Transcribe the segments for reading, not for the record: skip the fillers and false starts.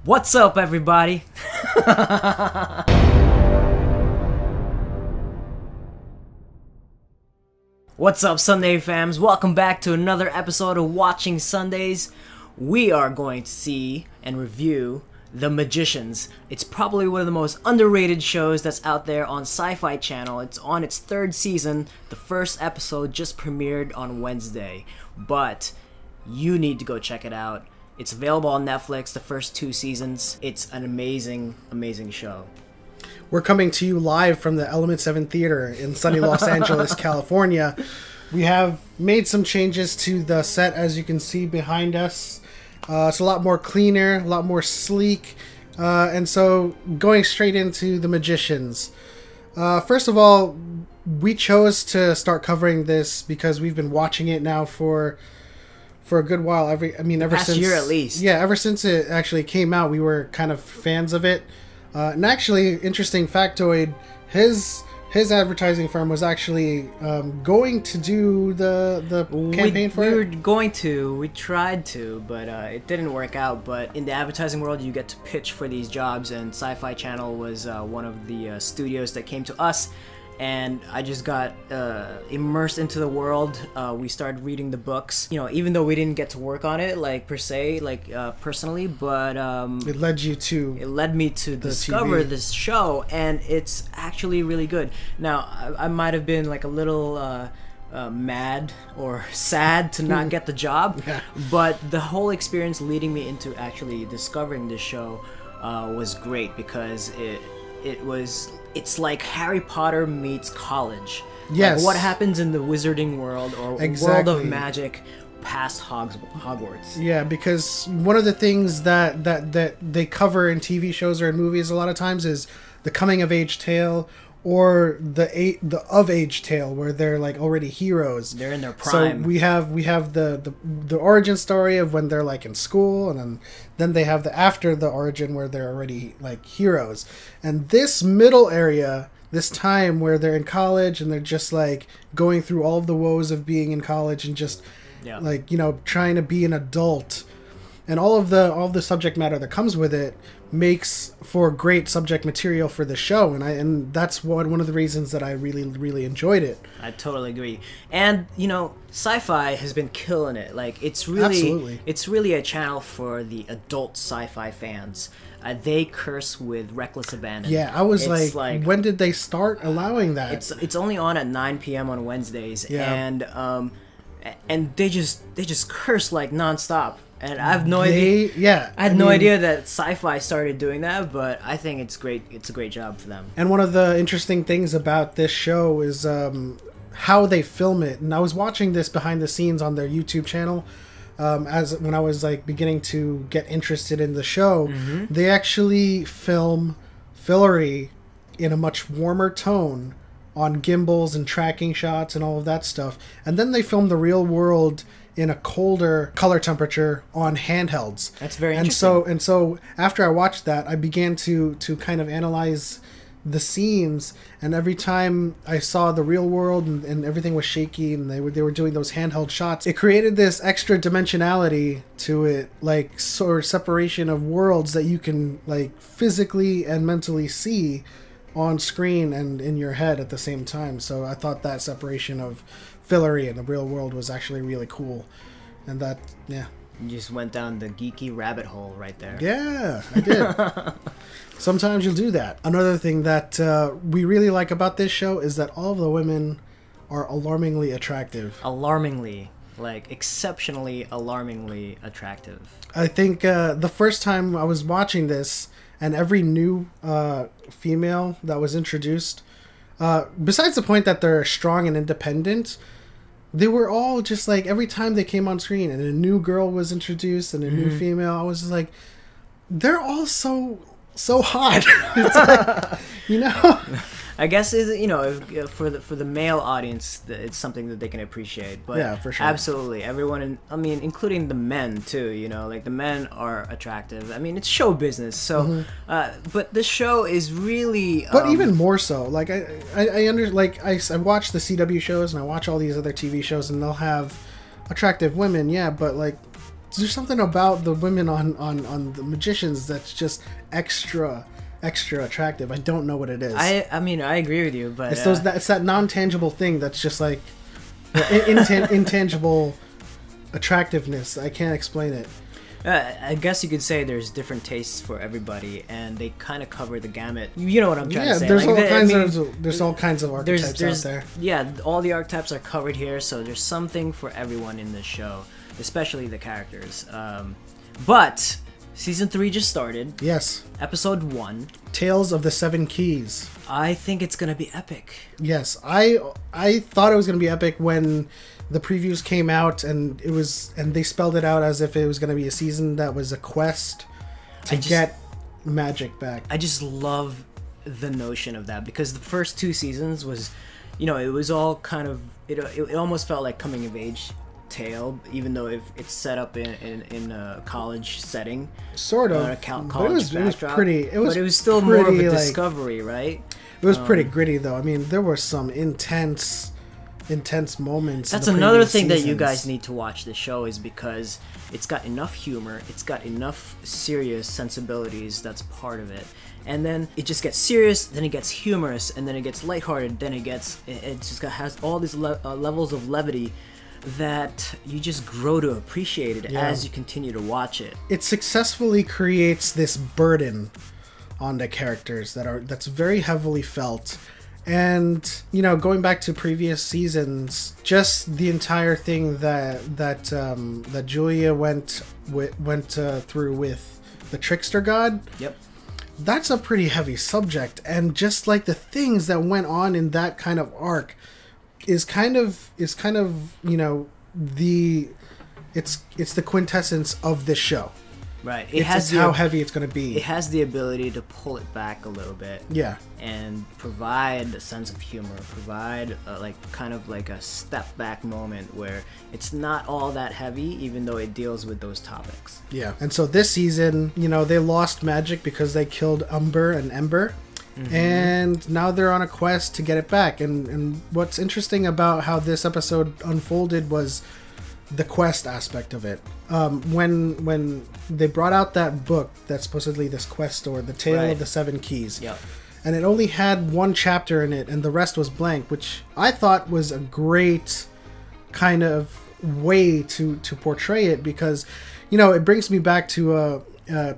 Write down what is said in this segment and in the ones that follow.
What's up, everybody? What's up, Sunday fams? Welcome back to another episode of Watching Sundays. We are going to see and review The Magicians. It's probably one of the most underrated shows that's out there on SYFY channel. It's on its third season. The first episode just premiered on Wednesday, but you need to go check it out. It's available on Netflix, the first 2 seasons. It's an amazing, amazing show. We're coming to you live from the Element 7 Theater in sunny Los Angeles, California. We have made some changes to the set, as you can see behind us. It's a lot more cleaner, a lot more sleek. And so going straight into The Magicians. First of all, we chose to start covering this because we've been watching it now for a good while. Ever Past year at least. Yeah, ever since it actually came out, we were kind of fans of it. And actually, interesting factoid, his advertising firm was actually going to do the campaign for it. We tried to, but it didn't work out. But in the advertising world, you get to pitch for these jobs, and SYFY Channel was one of the studios that came to us. And I just got immersed into the world. We started reading the books. You know, even though we didn't get to work on it, like per se, like personally, but it led me to discover TV. This show, and it's actually really good. Now, I might have been like a little mad or sad to not get the job, Yeah. but the whole experience leading me into actually discovering this show was great because it's like Harry Potter meets college. Yes. Like what happens in the wizarding world or Exactly. world of magic past Hogwarts. Yeah, because one of the things that they cover in TV shows or in movies a lot of times is the coming of age tale or the of age tale where they're like already heroes. They're in their prime. So we have the origin story of when they're like in school, and then they have the after the origin where they're already like heroes. And this middle area, this time where they're in college and they're just like going through all of the woes of being in college and just like, you know, trying to be an adult, and all of the subject matter that comes with it makes for great subject material for the show, and that's one of the reasons that I really enjoyed it. I totally agree. And you know, SYFY has been killing it. Like it's Absolutely. really a channel for the adult sci-fi fans. They curse with reckless abandon. Yeah, I was like, when did they start allowing that? It's only on at 9 p.m. on Wednesdays, and they just curse like nonstop. And I have no idea. I had no idea that SYFY started doing that, but I think it's great. It's a great job for them. And one of the interesting things about this show is how they film it. And I was watching this behind the scenes on their YouTube channel. When I was like beginning to get interested in the show, they actually film Fillory in a much warmer tone on gimbals and tracking shots and all of that stuff. And then they film the real world in a colder color temperature on handhelds. That's very interesting. And so after I watched that, I began to kind of analyze the scenes, and every time I saw the real world and everything was shaky and they were doing those handheld shots, it created this extra dimensionality to it, like sort of separation of worlds that you can like physically and mentally see on screen and in your head at the same time. So I thought that separation of Fillory and the real world was actually really cool. And that, yeah. You just went down the geeky rabbit hole right there. Yeah, I did. Sometimes you'll do that. Another thing that we really like about this show is that all of the women are alarmingly attractive. Alarmingly. Like, exceptionally alarmingly attractive. I think the first time I was watching this, and every new female that was introduced, besides the point that they're strong and independent, they were all just like, every time they came on screen and a new girl was introduced and a new female, I was just like, they're all so hot. It's like, you know. I guess for the male audience, it's something that they can appreciate. But yeah, for sure. Absolutely, everyone. Including the men too. You know, like the men are attractive. I mean, it's show business. So, but the show is really. But even more so, like I watch the CW shows and I watch all these other TV shows and they'll have attractive women. Yeah, but like there's something about the women on the magicians that's just extra attractive. I don't know what it is. I mean, I agree with you, but it's that non-tangible thing that's just like intangible attractiveness. I can't explain it. I guess you could say there's different tastes for everybody, and they kind of cover the gamut. You know what I'm trying to say? There's there's all kinds of archetypes out there. Yeah, all the archetypes are covered here, so there's something for everyone in this show, especially the characters. But season 3 just started. Yes. Episode 1. Tales of the Seven Keys. I think it's gonna be epic. Yes, I thought it was gonna be epic when the previews came out, and they spelled it out as if it was going to be a season that was a quest to get magic back. I just love the notion of that, because the first 2 seasons was, it was all kind of, it almost felt like coming of age tale, even though it's set up in a college setting, sort of. College backdrop, but it was still more of a discovery, right? It was pretty gritty, though. I mean, there were some intense moments. That's another thing that you guys need to watch the show, is because it's got enough humor, it's got enough serious sensibilities that's part of it, and then it just gets serious, then it gets humorous, and then it gets lighthearted, then has all these levels of levity that you just grow to appreciate it as you continue to watch it. It successfully creates this burden on the characters that's very heavily felt. And going back to previous seasons, just the entire thing that Julia went through with the trickster god. Yep. That's a pretty heavy subject, and just like the things that went on in that kind of arc is kind of it's the quintessence of this show. Right. It's how heavy it's going to be. It has the ability to pull it back a little bit. Yeah. And provide a sense of humor, provide a step back moment where it's not all that heavy, even though it deals with those topics. Yeah. And so this season, they lost magic because they killed Umber and Ember. Mm-hmm. And now they're on a quest to get it back. And what's interesting about how this episode unfolded was the quest aspect of it. When they brought out that book that's supposedly this quest story, the Tale of the Seven Keys, and it only had 1 chapter in it, and the rest was blank, which I thought was a great kind of way to portray it, because it brings me back to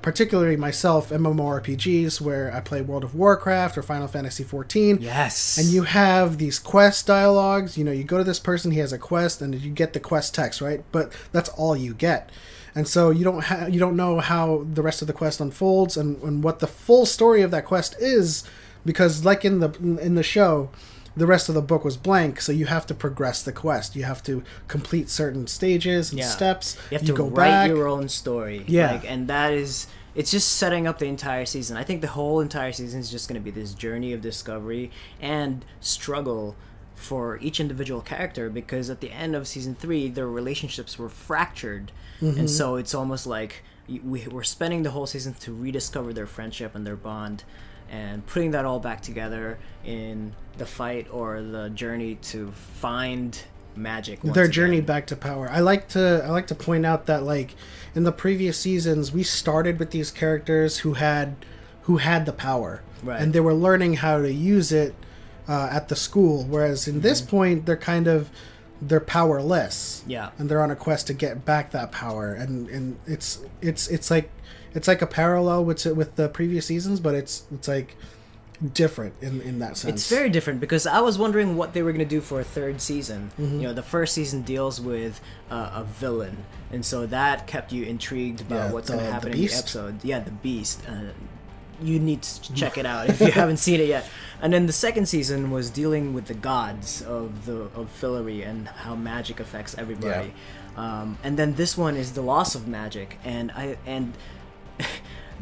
particularly myself, MMORPGs, where I play World of Warcraft or Final Fantasy XIV. Yes. And you have these quest dialogues. You go to this person, he has a quest, and you get the quest text, right? But that's all you get. And so you don't know how the rest of the quest unfolds and what the full story of that quest is, because like in the show, the rest of the book was blank, so you have to progress the quest. You have to complete certain stages and steps. You have to go write back. your own story. Yeah. And it's just setting up the entire season. I think the whole entire season is just going to be this journey of discovery and struggle for each individual character, because at the end of season 3, their relationships were fractured. Mm-hmm. And so it's almost like we're spending the whole season to rediscover their friendship and their bond, and putting that all back together in the fight or the journey to find magic. Their journey back to power. I like to point out that, like, in the previous seasons, we started with these characters who had the power, right, and they were learning how to use it at the school. Whereas in this point, they're powerless. Yeah, and they're on a quest to get back that power, and it's like a parallel with the previous seasons, but it's like different in that sense. It's very different, because I was wondering what they were going to do for a 3rd season. Mm-hmm. The first season deals with a villain, and so that kept you intrigued about what's going to happen in the episode. Yeah, the Beast. You need to check it out if you haven't seen it yet. And then the 2nd season was dealing with the gods of Fillory and how magic affects everybody. Yeah. And then this one is the loss of magic, and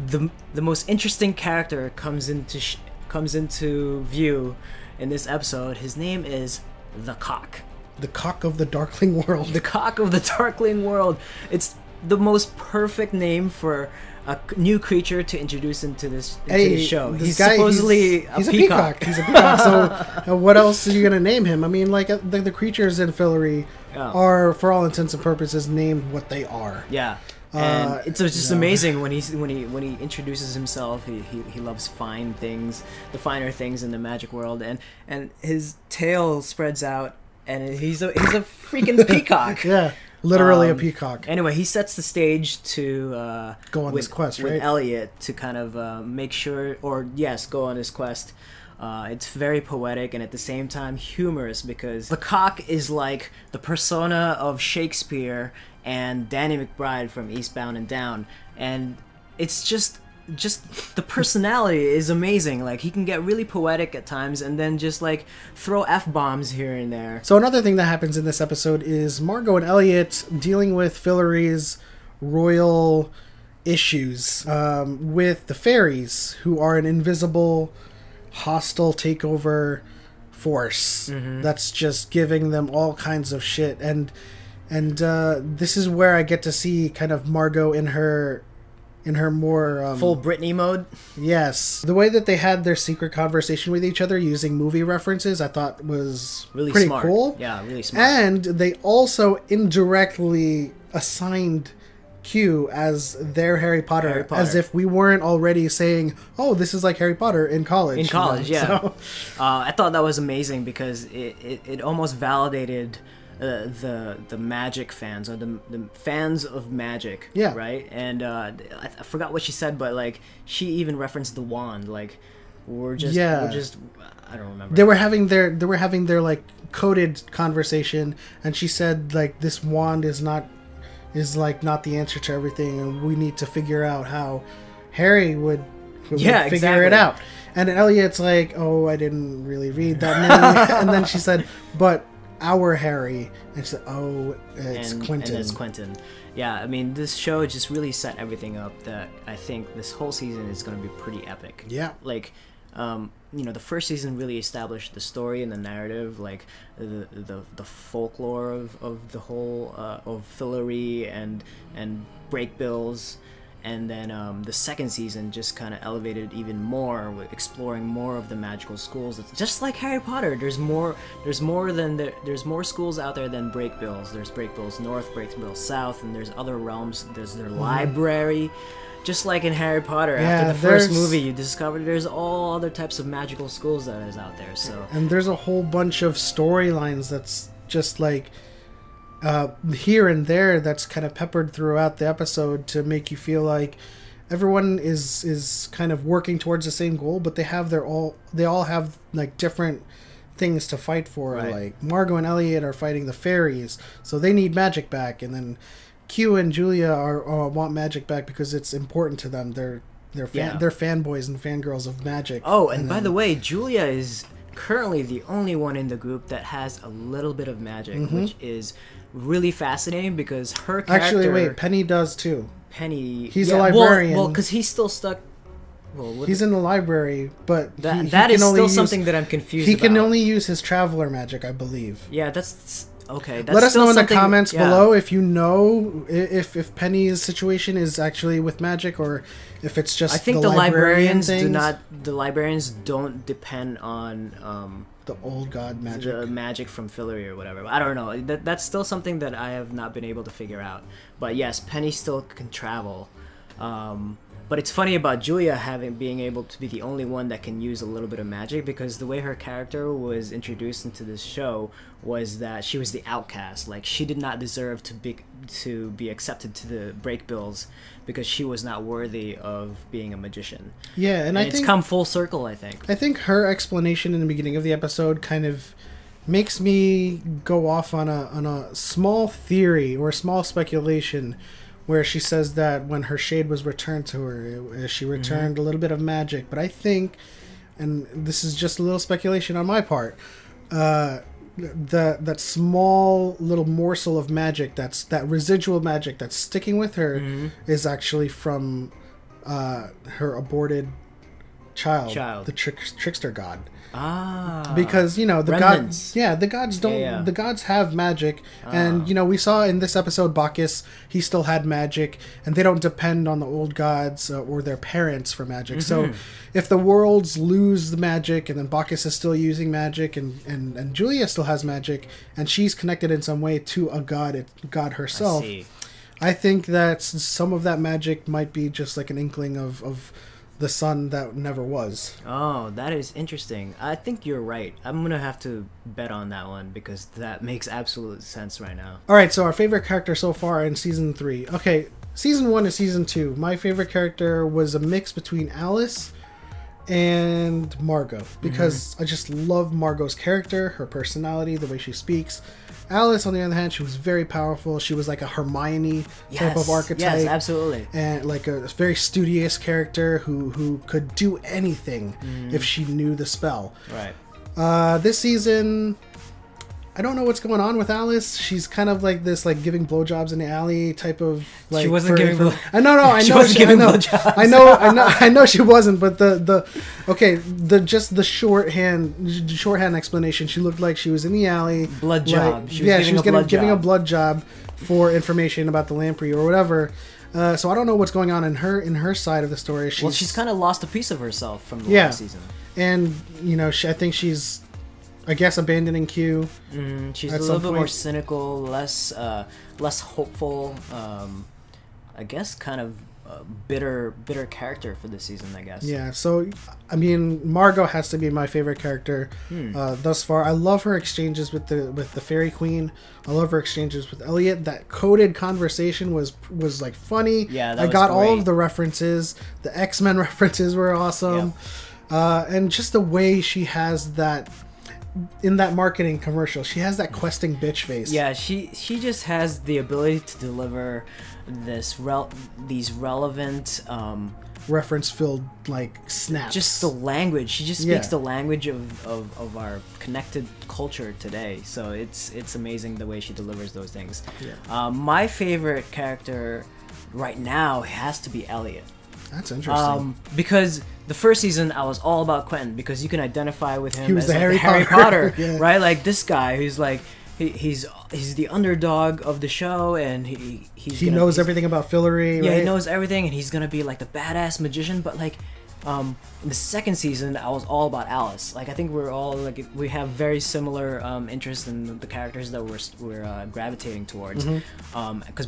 the most interesting character comes into view in this episode. His name is the Cock. The Cock of the Darkling World. The Cock of the Darkling World. It's the most perfect name for a new creature to introduce into this show. He's supposedly a peacock. He's a peacock. So what else are you gonna name him? I mean, like the creatures in Fillory are, for all intents and purposes, named what they are. Yeah. And it's just amazing when he introduces himself. He loves fine things, the finer things in the magic world, and his tail spreads out, and he's a freaking peacock. Yeah, literally a peacock. Anyway, he sets the stage to go on this quest, right? With Elliot to kind of make sure, or yes, go on his quest. It's very poetic and at the same time humorous, because the cock is like the persona of Shakespeare and Danny McBride from Eastbound and Down, and it's just the personality is amazing. Like, he can get really poetic at times and then just like throw F-bombs here and there. So another thing that happens in this episode is Margot and Elliot dealing with Fillory's royal issues with the fairies, who are an invisible, hostile takeover force that's just giving them all kinds of shit. And this is where I get to see kind of Margot in her more full Britney mode. Yes, the way that they had their secret conversation with each other using movie references, I thought was really pretty smart. Cool. Yeah, really smart. And they also indirectly assigned Q as their Harry Potter, as if we weren't already saying, "Oh, this is like Harry Potter in college." In college, yeah. So, I thought that was amazing because it almost validated the magic fans, or the fans of magic. Yeah. Right. And I forgot what she said, but like she even referenced the wand. Like we're just I don't remember. They were having their like coded conversation, and she said like this wand is not the answer to everything, and we need to figure out how Harry would figure it out. And Elliot's like, oh, I didn't really read that many. And then she said, but our Harry. And she said, oh, it's Quentin. And it's Quentin. Yeah, I mean, this show just really set everything up that I think this whole season is going to be pretty epic. Yeah. Like, the first season really established the story and the narrative, like the folklore of the whole of Fillory and Brakebills, and then the second season just kind of elevated even more with exploring more of the magical schools. It's just like Harry Potter. There's more schools out there than Brakebills. There's Brakebills North, Brakebills South, and there's other realms. There's their library. Just like in Harry Potter, after the first movie, you discover there's all other types of magical schools that is out there. So, and there's a whole bunch of storylines that's just like here and there that's kind of peppered throughout the episode to make you feel like everyone is kind of working towards the same goal, but they all have like different things to fight for. Right. Like Margot and Elliot are fighting the fairies, so they need magic back, and then Q and Julia want magic back because it's important to them. They're fanboys and fangirls of magic. Oh, and by the way, Julia is currently the only one in the group that has a little bit of magic, which is really fascinating because her character... Actually, wait, Penny does too. Penny... He's a librarian. Well, because he's still stuck... Well, he's in the library, but that is still something that I'm confused about. He can only use his traveler magic, I believe. Yeah, that's... Okay, that's let us know in the comments below if you know if Penny's situation is actually with magic or if it's just. I think the librarians don't depend on the old god magic, the magic from Fillory or whatever. I don't know. That's still something that I have not been able to figure out. But yes, Penny still can travel. But it's funny about Julia being able to be the only one that can use a little bit of magic, because the way her character was introduced into this show was that she was the outcast. Like, she did not deserve to be accepted to the Brakebills because she was not worthy of being a magician. Yeah, and I think it's come full circle, I think. I think her explanation in the beginning of the episode kind of makes me go off on a small theory or a small speculation, where she says that when her shade was returned to her, she returned a little bit of magic. But I think, and this is just a little speculation on my part, that small little morsel of magic, that residual magic that's sticking with her, is actually from her aborted child. The trickster god. Ah, because the remnants. gods, the gods don't, the gods have magic, and we saw in this episode Bacchus, he still had magic, and they don't depend on the old gods or their parents for magic. So if the worlds lose the magic, and then Bacchus is still using magic, and Julia still has magic, and she's connected in some way to a god herself, I think that some of that magic might be just like an inkling of the son that never was. Oh, that is interesting. I think you're right. I'm gonna have to bet on that one because that makes absolute sense right now. All right, so our favorite character so far in season 3. Okay, season 1 to season 2. My favorite character was a mix between Alice and Margot because I just love Margot's character, her personality, the way she speaks. Alice, on the other hand, she was very powerful. She was like a Hermione type of archetype. Yes, absolutely. And like a very studious character who could do anything if she knew the spell. Right. This season, I don't know what's going on with Alice. She's kind of like this, like giving blowjobs in the alley type of. Like, she wasn't giving. I know. She wasn't giving blowjobs. I know she wasn't. But the shorthand explanation. She looked like she was in the alley. Blood job. She was giving a blood job for information about the lamprey or whatever. So I don't know what's going on in her side of the story. She's kind of lost a piece of herself from the last season. And I think she's. I guess abandoning Q. She's a little bit more cynical, less hopeful. I guess kind of bitter character for this season, I guess. Yeah. So I mean, Margot has to be my favorite character thus far. I love her exchanges with the Fairy Queen. I love her exchanges with Elliot. That coded conversation was like funny. Yeah, I got all of the references. The X-Men references were awesome, and just the way she has that. In that marketing commercial, she has that questing bitch face. Yeah, she just has the ability to deliver these relevant reference-filled like snaps. Just the language. She just speaks the language of our connected culture today. So it's amazing the way she delivers those things. Yeah. My favorite character right now has to be Elliot. That's interesting. Because the first season I was all about Quentin because you can identify with him as the Harry Potter, right? Like this guy who's like he's the underdog of the show and he knows everything about Fillory. Yeah, right? He knows everything and he's gonna be like the badass magician. But like in the second season, I was all about Alice. Like I think we're all like we have very similar interests in the characters that we're gravitating towards.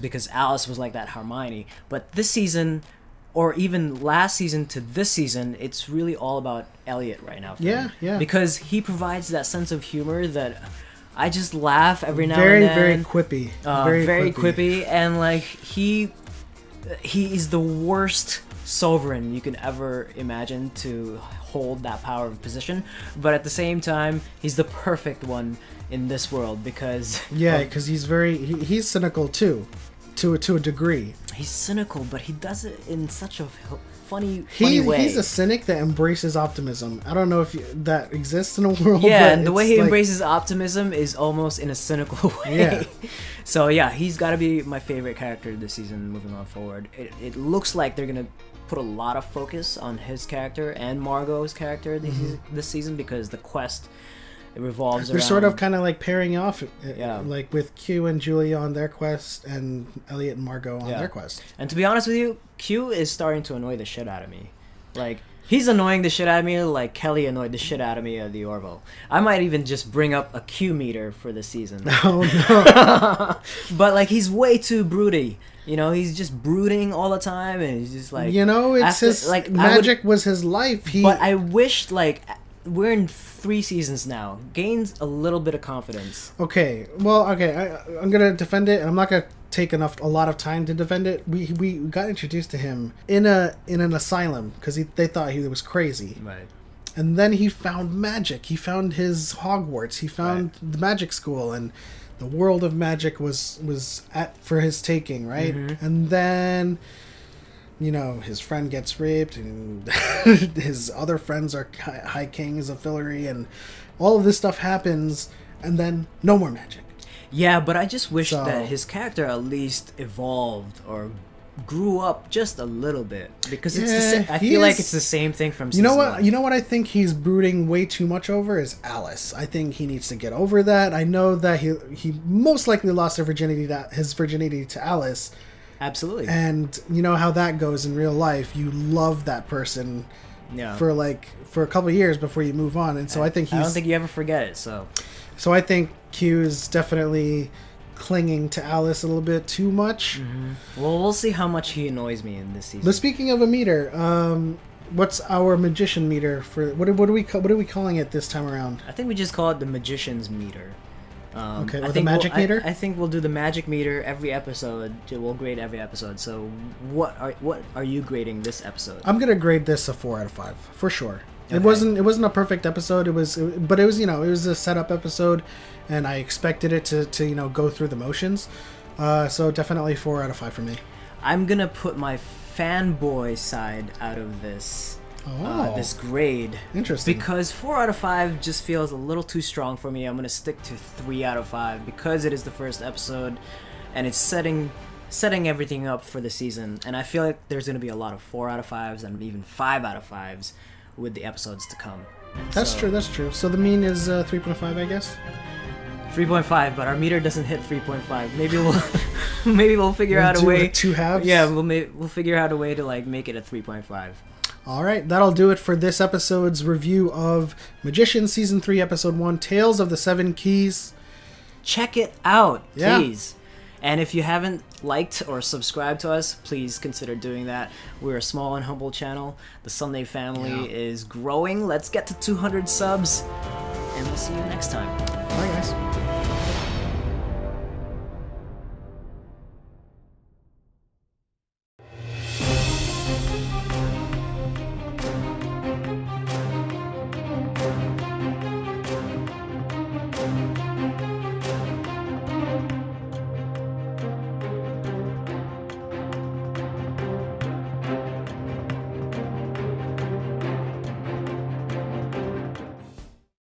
Because Alice was like that Hermione, but this season. Or even last season to this season, it's really all about Elliot right now. Yeah. Because he provides that sense of humor that I just laugh every now and then. Very quippy. Very quippy. And like he is the worst sovereign you can ever imagine to hold that power of position. But at the same time, he's the perfect one in this world because... Yeah, because he's cynical too. To a degree. He's cynical, but he does it in such a funny way. He's a cynic that embraces optimism. I don't know if that exists in a world. Yeah, but and the way he embraces optimism is almost in a cynical way. Yeah. So yeah, he's got to be my favorite character this season moving on forward. It looks like they're going to put a lot of focus on his character and Margot's character this season because the quest... It revolves around... They're sort of kind of like pairing off, like with Q and Julia on their quest and Elliot and Margot on their quest. And to be honest with you, Q is starting to annoy the shit out of me. Like, he's annoying the shit out of me like Kelly annoyed the shit out of me at the Orville. I might even just bring up a Q meter for this season. Oh, no. But, like, he's way too broody. You know, he's just brooding all the time and he's just like... You know, it's his... Like, magic was his life. But I wished, like... We're in 3 seasons now. Gains a little bit of confidence. Okay. Well, okay. I'm going to defend it, and I'm not going to take a lot of time to defend it. We got introduced to him in an asylum because they thought he was crazy. Right. And then he found magic. He found his Hogwarts. He found the magic school, and the world of magic was for his taking, right? And then... You know, his friend gets raped, and his other friends are high kings of Fillory, and all of this stuff happens, and then no more magic. Yeah, but I just wish that his character at least evolved or grew up just a little bit because it's Yeah, I he feel like is- it's the same thing from You know season what? one. You know what I think he's brooding way too much over is Alice. I think he needs to get over that. I know that he most likely lost his virginity to Alice, Absolutely. and you know how that goes in real life. You love that person Yeah. for a couple of years before you move on, and so I think I don't think you ever forget it. So I think Q is definitely clinging to Alice a little bit too much. well, we'll see how much he annoys me in this season. But speaking of a meter, what's our magician meter for? What are we calling it this time around? I think we just call it the magician's meter. Okay, I with think a magic meter? I think we'll do the magic meter every episode. We'll grade every episode. So what are you grading this episode? I'm gonna grade this a 4 out of 5 for sure. Okay. It wasn't a perfect episode. It was a setup episode, and I expected it to go through the motions. So definitely 4 out of 5 for me. I'm gonna put my fanboy side out of this. This grade. Interesting. Because 4 out of 5 just feels a little too strong for me. I'm gonna stick to 3 out of 5 because it is the first episode, and it's setting everything up for the season. And I feel like there's gonna be a lot of 4 out of 5s and even 5 out of 5s with the episodes to come. That's true. That's true. So the mean is 3.5, I guess. 3.5, but our meter doesn't hit 3.5. Maybe we'll figure out a do way. it 2 halves. Yeah, we'll figure out a way to like make it a 3.5. All right, that'll do it for this episode's review of Magician Season 3, Episode 1, Tales of the Seven Keys. Check it out, Yeah. please. And if you haven't liked or subscribed to us, please consider doing that. We're a small and humble channel. The Sunday family is growing. Let's get to 200 subs, and we'll see you next time. Bye, guys.